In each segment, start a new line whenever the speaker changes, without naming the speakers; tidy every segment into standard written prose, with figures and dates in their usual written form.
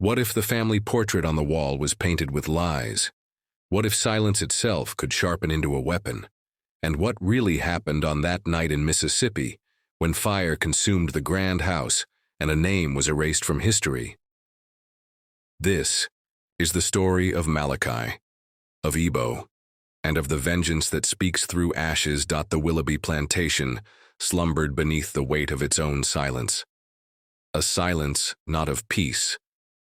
What if the family portrait on the wall was painted with lies? What if silence itself could sharpen into a weapon? And what really happened on that night in Mississippi when fire consumed the grand house and a name was erased from history? This is the story of Malachi, of Ebo, and of the vengeance that speaks through ashes. The Willoughby plantation slumbered beneath the weight of its own silence. A silence not of peace,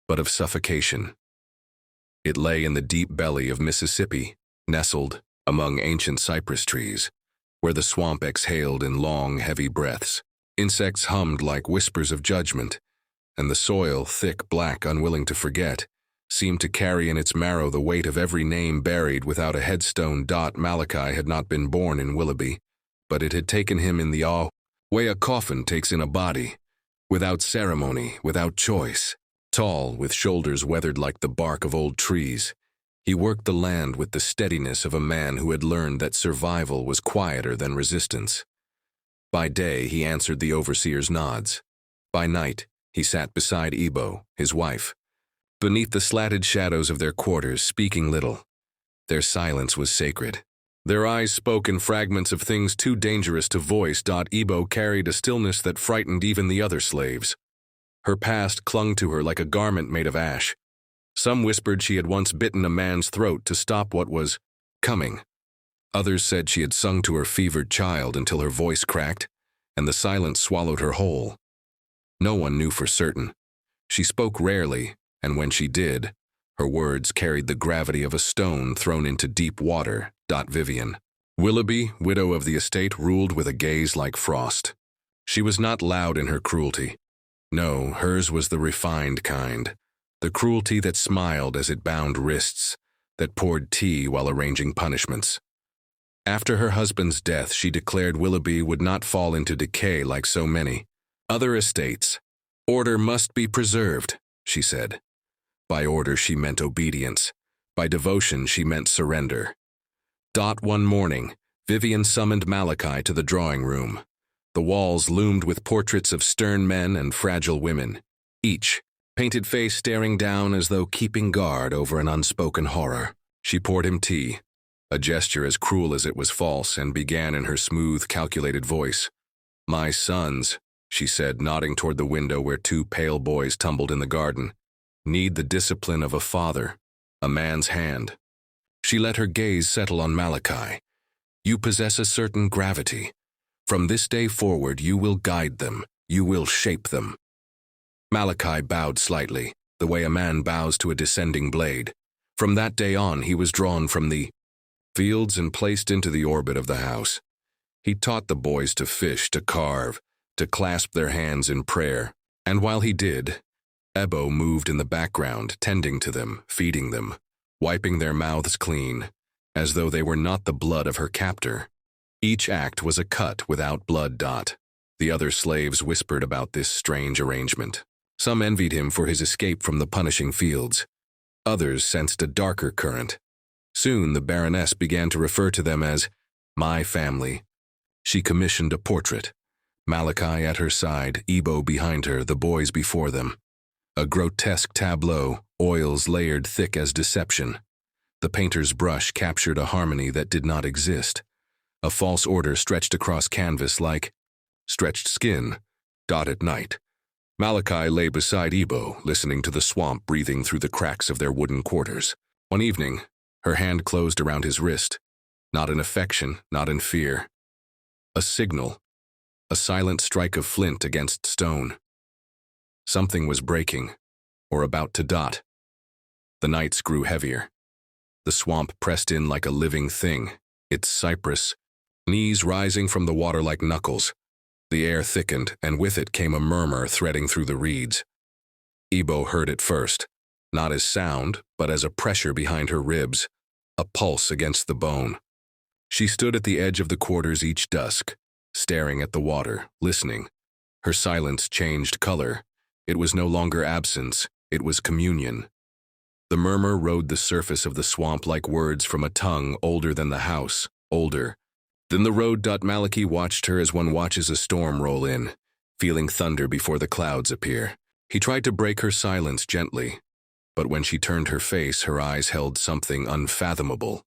but of suffocation. It lay in the deep belly of Mississippi, nestled among ancient cypress trees, where the swamp exhaled in long, heavy breaths. Insects hummed like whispers of judgment, and the soil, thick, black, unwilling to forget, seemed to carry in its marrow the weight of every name buried without a headstone. Malachi had not been born in Willoughby, but it had taken him in the way a coffin takes in a body, without ceremony, without choice. Tall, with shoulders weathered like the bark of old trees, he worked the land with the steadiness of a man who had learned that survival was quieter than resistance. By day, he answered the overseer's nods. By night, he sat beside Ebo, his wife, beneath the slatted shadows of their quarters, speaking little. Their silence was sacred. Their eyes spoke in fragments of things too dangerous to voice. Ebo carried a stillness that frightened even the other slaves. Her past clung to her like a garment made of ash. Some whispered she had once bitten a man's throat to stop what was coming. Others said she had sung to her fevered child until her voice cracked, and the silence swallowed her whole. No one knew for certain. She spoke rarely, and when she did, her words carried the gravity of a stone thrown into deep water. Vivian Willoughby, widow of the estate, ruled with a gaze like frost. She was not loud in her cruelty. No, hers was the refined kind. The cruelty that smiled as it bound wrists, that poured tea while arranging punishments. After her husband's death, she declared Willoughby would not fall into decay like so many other estates. Order must be preserved, she said. By order she meant obedience. By devotion she meant surrender. One morning, Vivian summoned Malachi to the drawing room. The walls loomed with portraits of stern men and fragile women, each painted face staring down as though keeping guard over an unspoken horror. She poured him tea, a gesture as cruel as it was false, and began in her smooth, calculated voice. "My sons," she said, nodding toward the window where two pale boys tumbled in the garden, "need the discipline of a father, a man's hand." She let her gaze settle on Malachi. "You possess a certain gravity. From this day forward you will guide them, you will shape them." Malachi bowed slightly, the way a man bows to a descending blade. From that day on, he was drawn from the fields and placed into the orbit of the house. He taught the boys to fish, to carve, to clasp their hands in prayer, and while he did, Ebo moved in the background, tending to them, feeding them, wiping their mouths clean, as though they were not the blood of her captor. Each act was a cut without blood. The other slaves whispered about this strange arrangement. Some envied him for his escape from the punishing fields. Others sensed a darker current. Soon the Baroness began to refer to them as "my family." She commissioned a portrait. Malachi at her side, Ebo behind her, the boys before them. A grotesque tableau, oils layered thick as deception. The painter's brush captured a harmony that did not exist. A false order stretched across canvas like stretched skin. At night, Malachi lay beside Ebo, listening to the swamp breathing through the cracks of their wooden quarters. One evening, her hand closed around his wrist, not in affection, not in fear. A signal, a silent strike of flint against stone. Something was breaking, or about to. The nights grew heavier. The swamp pressed in like a living thing, its cypress knees rising from the water like knuckles. The air thickened, and with it came a murmur threading through the reeds. Ebo heard it first, not as sound, but as a pressure behind her ribs, a pulse against the bone. She stood at the edge of the quarters each dusk, staring at the water, listening. Her silence changed color. It was no longer absence, it was communion. The murmur rode the surface of the swamp like words from a tongue older than the house, older than the road. Malachi watched her as one watches a storm roll in, feeling thunder before the clouds appear. He tried to break her silence gently, but when she turned her face, her eyes held something unfathomable.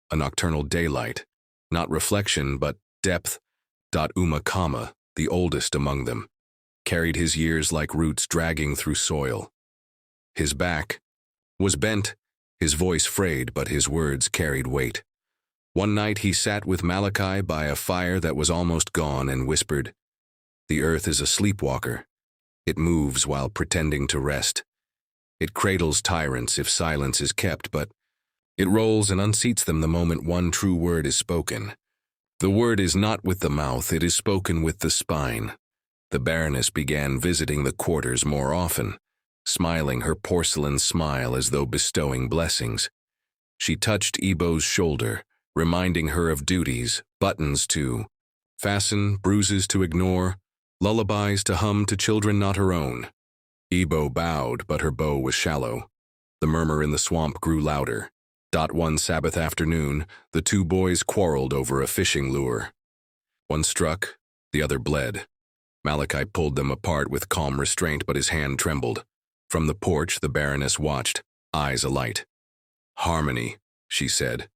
A nocturnal daylight, not reflection, but depth. Uma, the oldest among them, carried his years like roots dragging through soil. His back was bent, his voice frayed, but his words carried weight. One night he sat with Malachi by a fire that was almost gone and whispered, "The earth is a sleepwalker. It moves while pretending to rest. It cradles tyrants if silence is kept, but it rolls and unseats them the moment one true word is spoken. The word is not with the mouth, it is spoken with the spine." The Baroness began visiting the quarters more often, smiling her porcelain smile as though bestowing blessings. She touched Ebo's shoulder, reminding her of duties, buttons to fasten, bruises to ignore, lullabies to hum to children not her own. Ebo bowed, but her bow was shallow. The murmur in the swamp grew louder. One Sabbath afternoon, the two boys quarreled over a fishing lure. One struck, the other bled. Malachi pulled them apart with calm restraint, but his hand trembled. From the porch, the Baroness watched, eyes alight. "Harmony," she said.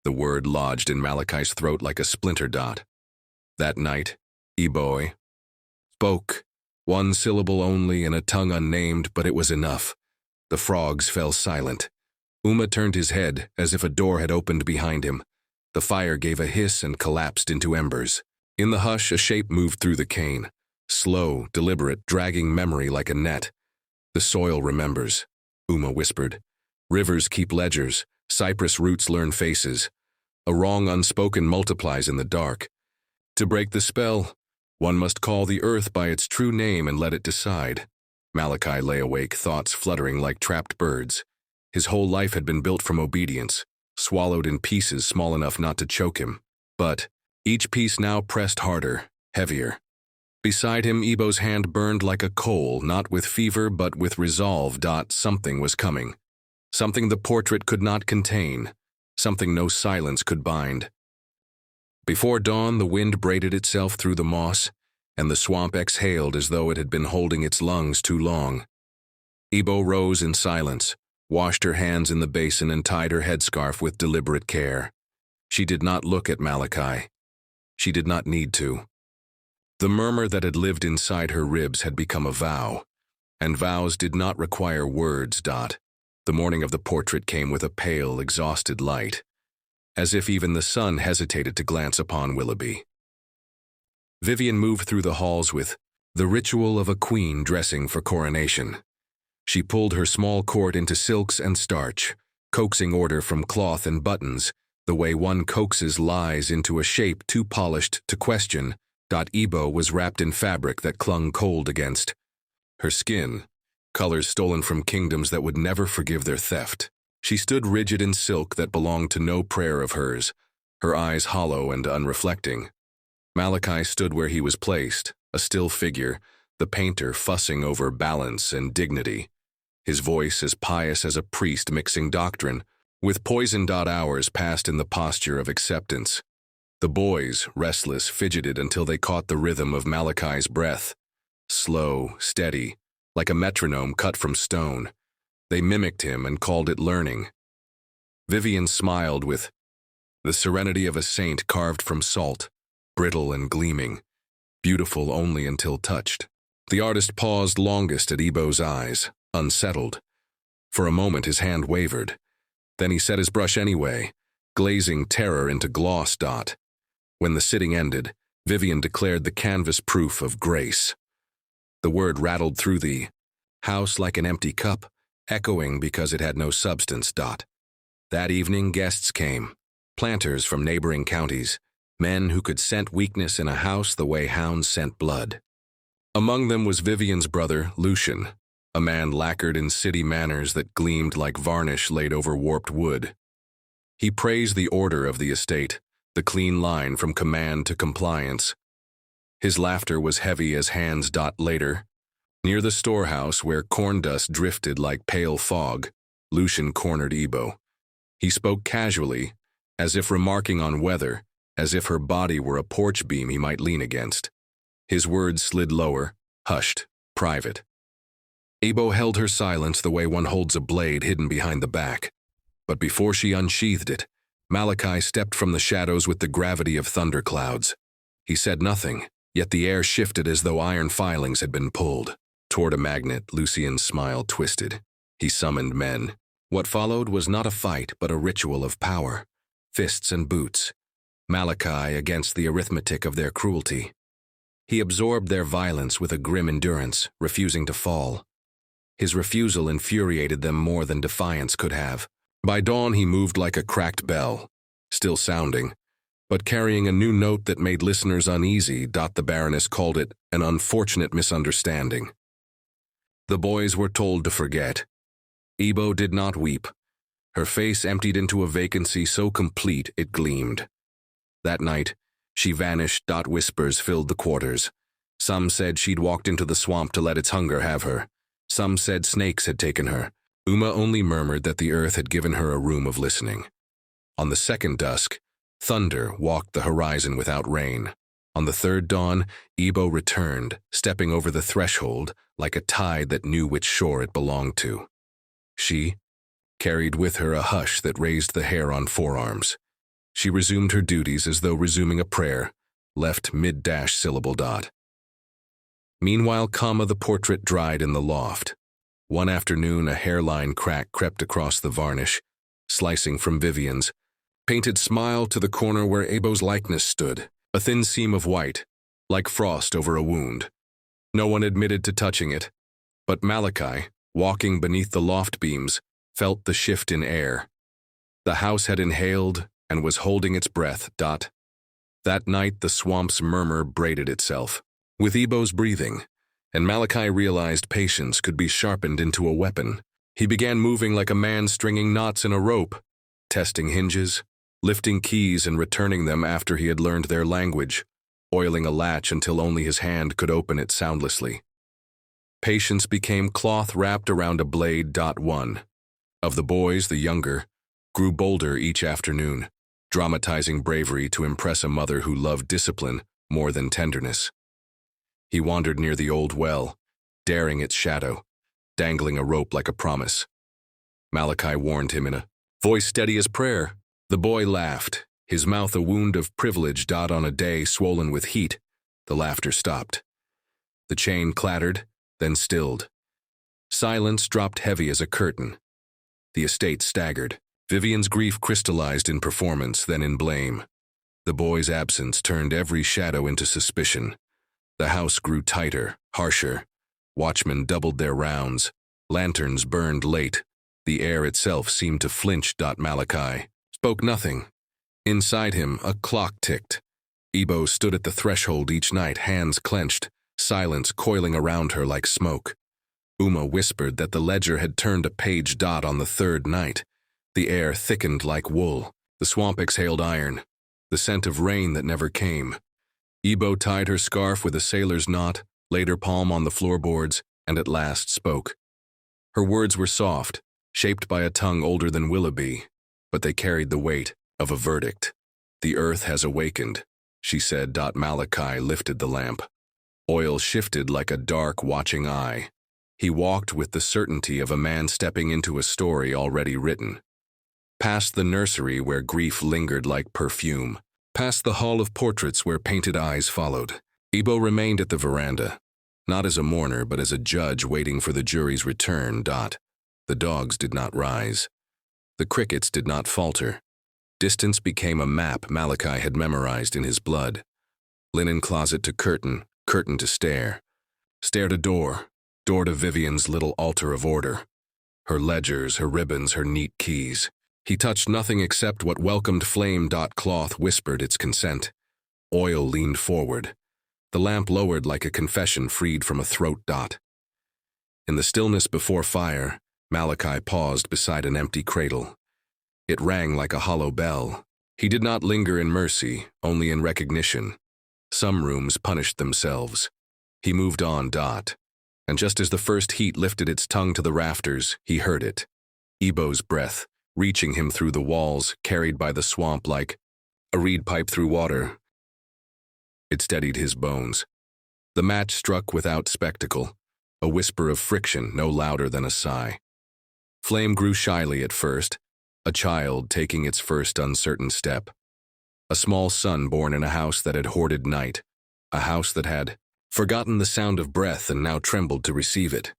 The word lodged in Malachi's throat like a splinter dot. That night, Ebo spoke, one syllable only in a tongue unnamed, but it was enough. The frogs fell silent. Uma turned his head as if a door had opened behind him. The fire gave a hiss and collapsed into embers. In the hush, a shape moved through the cane, slow, deliberate, dragging memory like a net. "The soil remembers," Uma whispered. "Rivers keep ledgers, cypress roots learn faces. A wrong unspoken multiplies in the dark. To break the spell, one must call the earth by its true name and let it decide." Malachi lay awake, thoughts fluttering like trapped birds. His whole life had been built from obedience, swallowed in pieces small enough not to choke him. But each piece now pressed harder, heavier. Beside him, Ebo's hand burned like a coal, not with fever but with resolve. Something was coming. Something the portrait could not contain. Something no silence could bind. Before dawn, the wind braided itself through the moss, and the swamp exhaled as though it had been holding its lungs too long. Ebo rose in silence, washed her hands in the basin and tied her headscarf with deliberate care. She did not look at Malachi. She did not need to. The murmur that had lived inside her ribs had become a vow, and vows did not require words. The morning of the portrait came with a pale, exhausted light, as if even the sun hesitated to glance upon Willoughby. Vivian moved through the halls with the ritual of a queen dressing for coronation. She pulled her small court into silks and starch, coaxing order from cloth and buttons, the way one coaxes lies into a shape too polished to question. Ebo was wrapped in fabric that clung cold against her skin, colors stolen from kingdoms that would never forgive their theft. She stood rigid in silk that belonged to no prayer of hers, her eyes hollow and unreflecting. Malachi stood where he was placed, a still figure, the painter fussing over balance and dignity. His voice as pious as a priest mixing doctrine, with poison. Hours passed in the posture of acceptance. The boys, restless, fidgeted until they caught the rhythm of Malachi's breath. Slow, steady, like a metronome cut from stone. They mimicked him and called it learning. Vivian smiled with the serenity of a saint carved from salt, brittle and gleaming, beautiful only until touched. The artist paused longest at Ebo's eyes, unsettled. For a moment his hand wavered. Then he set his brush anyway, glazing terror into gloss. When the sitting ended, Vivian declared the canvas proof of grace. The word rattled through the house like an empty cup, echoing because it had no substance. That evening guests came, planters from neighboring counties, men who could scent weakness in a house the way hounds scent blood. Among them was Vivian's brother, Lucian, a man lacquered in city manners that gleamed like varnish laid over warped wood. He praised the order of the estate, the clean line from command to compliance. His laughter was heavy as hands. Later, near the storehouse where corn dust drifted like pale fog, Lucian cornered Ebo. He spoke casually, as if remarking on weather, as if her body were a porch beam he might lean against. His words slid lower, hushed, private. Ebo held her silence the way one holds a blade hidden behind the back. But before she unsheathed it, Malachi stepped from the shadows with the gravity of thunderclouds. He said nothing, yet the air shifted as though iron filings had been pulled. Toward a magnet, Lucian's smile twisted. He summoned men. What followed was not a fight, but a ritual of power. Fists and boots. Malachi against the arithmetic of their cruelty. He absorbed their violence with a grim endurance, refusing to fall. His refusal infuriated them more than defiance could have. By dawn he moved like a cracked bell, still sounding, but carrying a new note that made listeners uneasy. The Baroness called it an unfortunate misunderstanding. The boys were told to forget. Ebo did not weep. Her face emptied into a vacancy so complete it gleamed. That night, she vanished. Whispers filled the quarters. Some said she'd walked into the swamp to let its hunger have her. Some said snakes had taken her. Uma only murmured that the earth had given her a room of listening. On the second dusk, thunder walked the horizon without rain. On the third dawn, Ebo returned, stepping over the threshold like a tide that knew which shore it belonged to. She carried with her a hush that raised the hair on forearms. She resumed her duties as though resuming a prayer, left mid-syllable. Meanwhile, the portrait dried in the loft. One afternoon, a hairline crack crept across the varnish, slicing from Vivian's painted smile to the corner where Ebo's likeness stood, a thin seam of white, like frost over a wound. No one admitted to touching it, but Malachi, walking beneath the loft beams, felt the shift in air. The house had inhaled and was holding its breath. That night, the swamp's murmur braided itself with Ebo's breathing, and Malachi realized patience could be sharpened into a weapon. He began moving like a man stringing knots in a rope, testing hinges, lifting keys and returning them after he had learned their language, oiling a latch until only his hand could open it soundlessly. Patience became cloth wrapped around a blade. One of the boys, the younger, grew bolder each afternoon, dramatizing bravery to impress a mother who loved discipline more than tenderness. He wandered near the old well, daring its shadow, dangling a rope like a promise. Malachi warned him in a voice steady as prayer. The boy laughed, his mouth a wound of privilege. On a day swollen with heat, the laughter stopped. The chain clattered, then stilled. Silence dropped heavy as a curtain. The estate staggered. Vivian's grief crystallized in performance, then in blame. The boy's absence turned every shadow into suspicion. The house grew tighter, harsher. Watchmen doubled their rounds. Lanterns burned late. The air itself seemed to flinch. Malachi spoke nothing. Inside him, a clock ticked. Ebo stood at the threshold each night, hands clenched, silence coiling around her like smoke. Uma whispered that the ledger had turned a page. On the third night, the air thickened like wool. The swamp exhaled iron, the scent of rain that never came. Ebo tied her scarf with a sailor's knot, laid her palm on the floorboards, and at last spoke. Her words were soft, shaped by a tongue older than Willoughby, but they carried the weight of a verdict. The earth has awakened, she said. Malachi lifted the lamp. Oil shifted like a dark, watching eye. He walked with the certainty of a man stepping into a story already written. Past the nursery where grief lingered like perfume. Past the hall of portraits where painted eyes followed. Ebo remained at the veranda, not as a mourner but as a judge waiting for the jury's return. The dogs did not rise. The crickets did not falter. Distance became a map Malachi had memorized in his blood. Linen closet to curtain, curtain to stair. Stair to door, door to Vivian's little altar of order. Her ledgers, her ribbons, her neat keys. He touched nothing except what welcomed flame. Cloth whispered its consent. Oil leaned forward. The lamp lowered like a confession freed from a throat. In the stillness before fire, Malachi paused beside an empty cradle. It rang like a hollow bell. He did not linger in mercy, only in recognition. Some rooms punished themselves. He moved on. And just as the first heat lifted its tongue to the rafters, he heard it. Ebo's breath, reaching him through the walls, carried by the swamp like a reed pipe through water. It steadied his bones. The match struck without spectacle, a whisper of friction no louder than a sigh. Flame grew shyly at first, a child taking its first uncertain step. A small son born in a house that had hoarded night, a house that had forgotten the sound of breath and now trembled to receive it.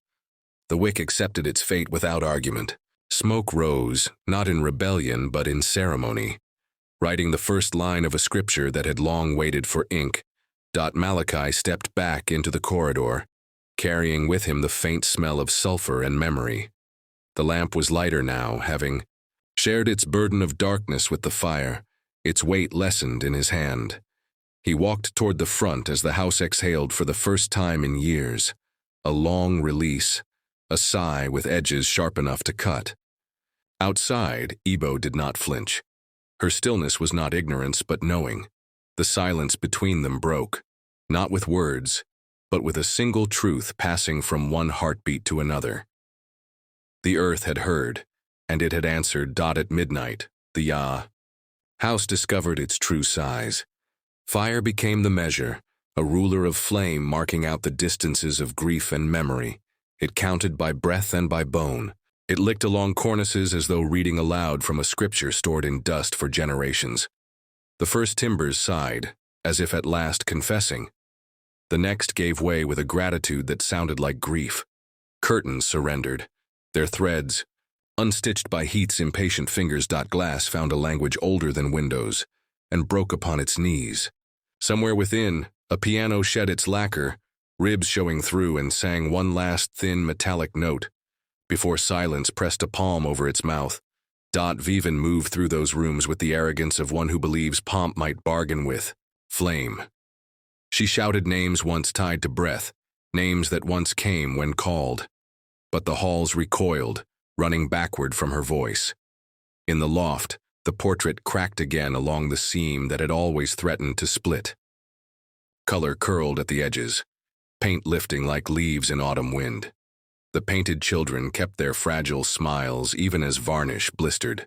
The wick accepted its fate without argument. Smoke rose, not in rebellion but in ceremony. Writing the first line of a scripture that had long waited for ink, Malachi stepped back into the corridor, carrying with him the faint smell of sulfur and memory. The lamp was lighter now, having shared its burden of darkness with the fire, its weight lessened in his hand. He walked toward the front as the house exhaled for the first time in years. A long release, a sigh with edges sharp enough to cut. Outside, Ebo did not flinch. Her stillness was not ignorance but knowing. The silence between them broke, not with words, but with a single truth passing from one heartbeat to another. The earth had heard, and it had answered. At midnight, the house discovered its true size. Fire became the measure, a ruler of flame marking out the distances of grief and memory. It counted by breath and by bone. It licked along cornices as though reading aloud from a scripture stored in dust for generations. The first timbers sighed, as if at last confessing. The next gave way with a gratitude that sounded like grief. Curtains surrendered, their threads, unstitched by Heath's impatient fingers. Glass found a language older than windows, and broke upon its knees. Somewhere within, a piano shed its lacquer, ribs showing through, and sang one last thin metallic note. Before silence pressed a palm over its mouth, Vivian moved through those rooms with the arrogance of one who believes pomp might bargain with flame. She shouted names once tied to breath, names that once came when called. But the halls recoiled, running backward from her voice. In the loft, the portrait cracked again along the seam that had always threatened to split. Color curled at the edges, paint lifting like leaves in autumn wind. The painted children kept their fragile smiles even as varnish blistered.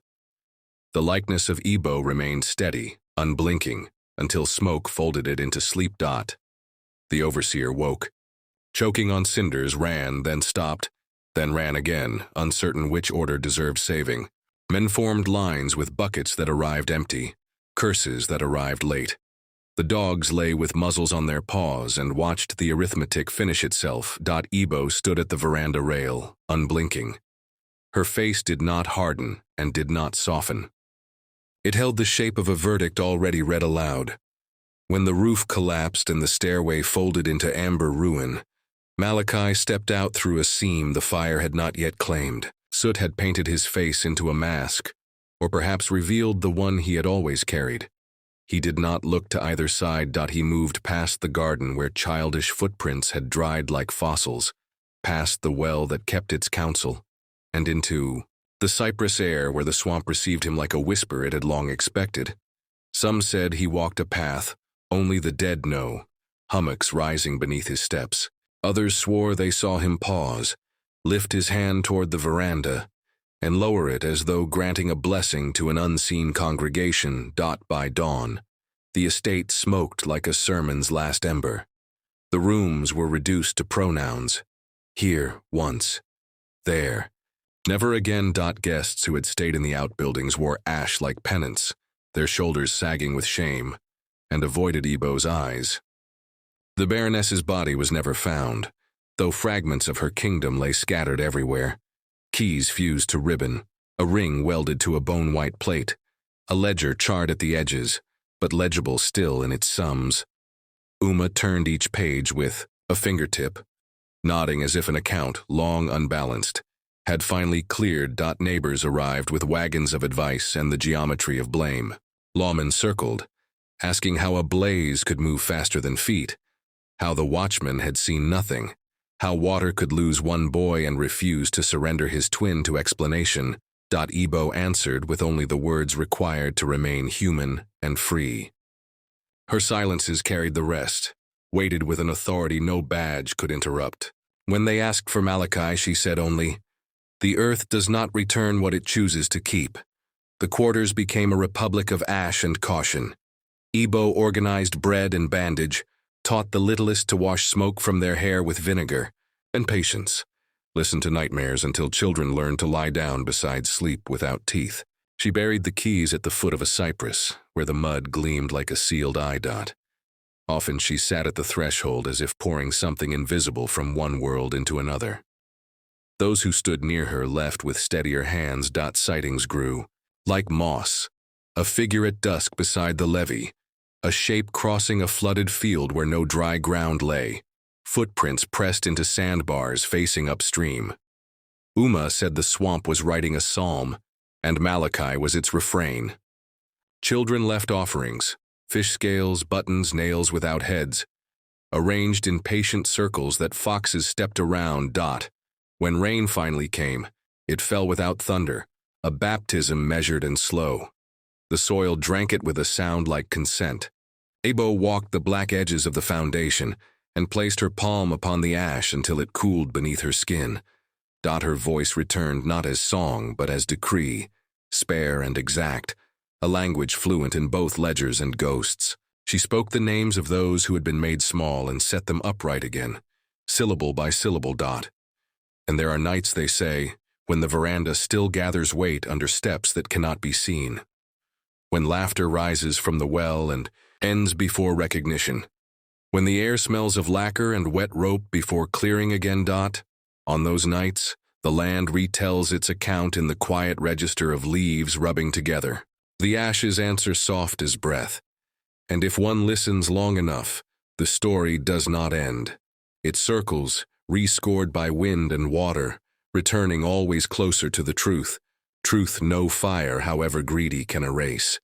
The likeness of Ebo remained steady, unblinking, until smoke folded it into sleep. The overseer woke. Choking on cinders, ran, then stopped, then ran again, uncertain which order deserved saving. Men formed lines with buckets that arrived empty, curses that arrived late. The dogs lay with muzzles on their paws and watched the arithmetic finish itself. Ebo stood at the veranda rail, unblinking. Her face did not harden and did not soften. It held the shape of a verdict already read aloud. When the roof collapsed and the stairway folded into amber ruin, Malachi stepped out through a seam the fire had not yet claimed. Soot had painted his face into a mask, or perhaps revealed the one he had always carried. He did not look to either side. He moved past the garden where childish footprints had dried like fossils, past the well that kept its counsel, and into the cypress air where the swamp received him like a whisper it had long expected. Some said he walked a path only the dead know, hummocks rising beneath his steps. Others swore they saw him pause, lift his hand toward the veranda, and lower it as though granting a blessing to an unseen congregation. By dawn, the estate smoked like a sermon's last ember. The rooms were reduced to pronouns. Here, once. There. Never again. Guests who had stayed in the outbuildings wore ash like penance, their shoulders sagging with shame, and avoided Ebo's eyes. The Baroness's body was never found, though fragments of her kingdom lay scattered everywhere. Keys fused to ribbon, a ring welded to a bone-white plate, a ledger charred at the edges, but legible still in its sums. Uma turned each page with a fingertip, nodding as if an account, long unbalanced, had finally cleared. Neighbors arrived with wagons of advice and the geometry of blame. Lawmen circled, asking how a blaze could move faster than feet, how the watchman had seen nothing, how water could lose one boy and refuse to surrender his twin to explanation. Ebo answered with only the words required to remain human and free. Her silences carried the rest, weighted with an authority no badge could interrupt. When they asked for Malachi, she said only, "The earth does not return what it chooses to keep." The quarters became a republic of ash and caution. Ebo organized bread and bandage, taught the littlest to wash smoke from their hair with vinegar, And patience. Listen to nightmares until children learn to lie down beside sleep without teeth. She buried the keys at the foot of a cypress, where the mud gleamed like a sealed eye dot. Often she sat at the threshold as if pouring something invisible from one world into another. Those who stood near her left with steadier hands. Sightings grew. Like moss, a figure at dusk beside the levee, a shape crossing a flooded field where no dry ground lay, footprints pressed into sandbars facing upstream. Uma said the swamp was writing a psalm, and Malachi was its refrain. Children left offerings, fish scales, buttons, nails without heads, arranged in patient circles that foxes stepped around. When rain finally came, it fell without thunder, a baptism measured and slow. The soil drank it with a sound like consent. Abo walked the black edges of the foundation and placed her palm upon the ash until it cooled beneath her skin. Her voice returned not as song but as decree, spare and exact, a language fluent in both ledgers and ghosts. She spoke the names of those who had been made small and set them upright again, syllable by syllable. And there are nights, they say, when the veranda still gathers weight under steps that cannot be seen. When laughter rises from the well and ends before recognition. When the air smells of lacquer and wet rope before clearing again. On those nights, the land retells its account in the quiet register of leaves rubbing together. The ashes answer soft as breath. And if one listens long enough, the story does not end. It circles, rescored by wind and water, returning always closer to the truth. Truth no fire, however greedy, can erase.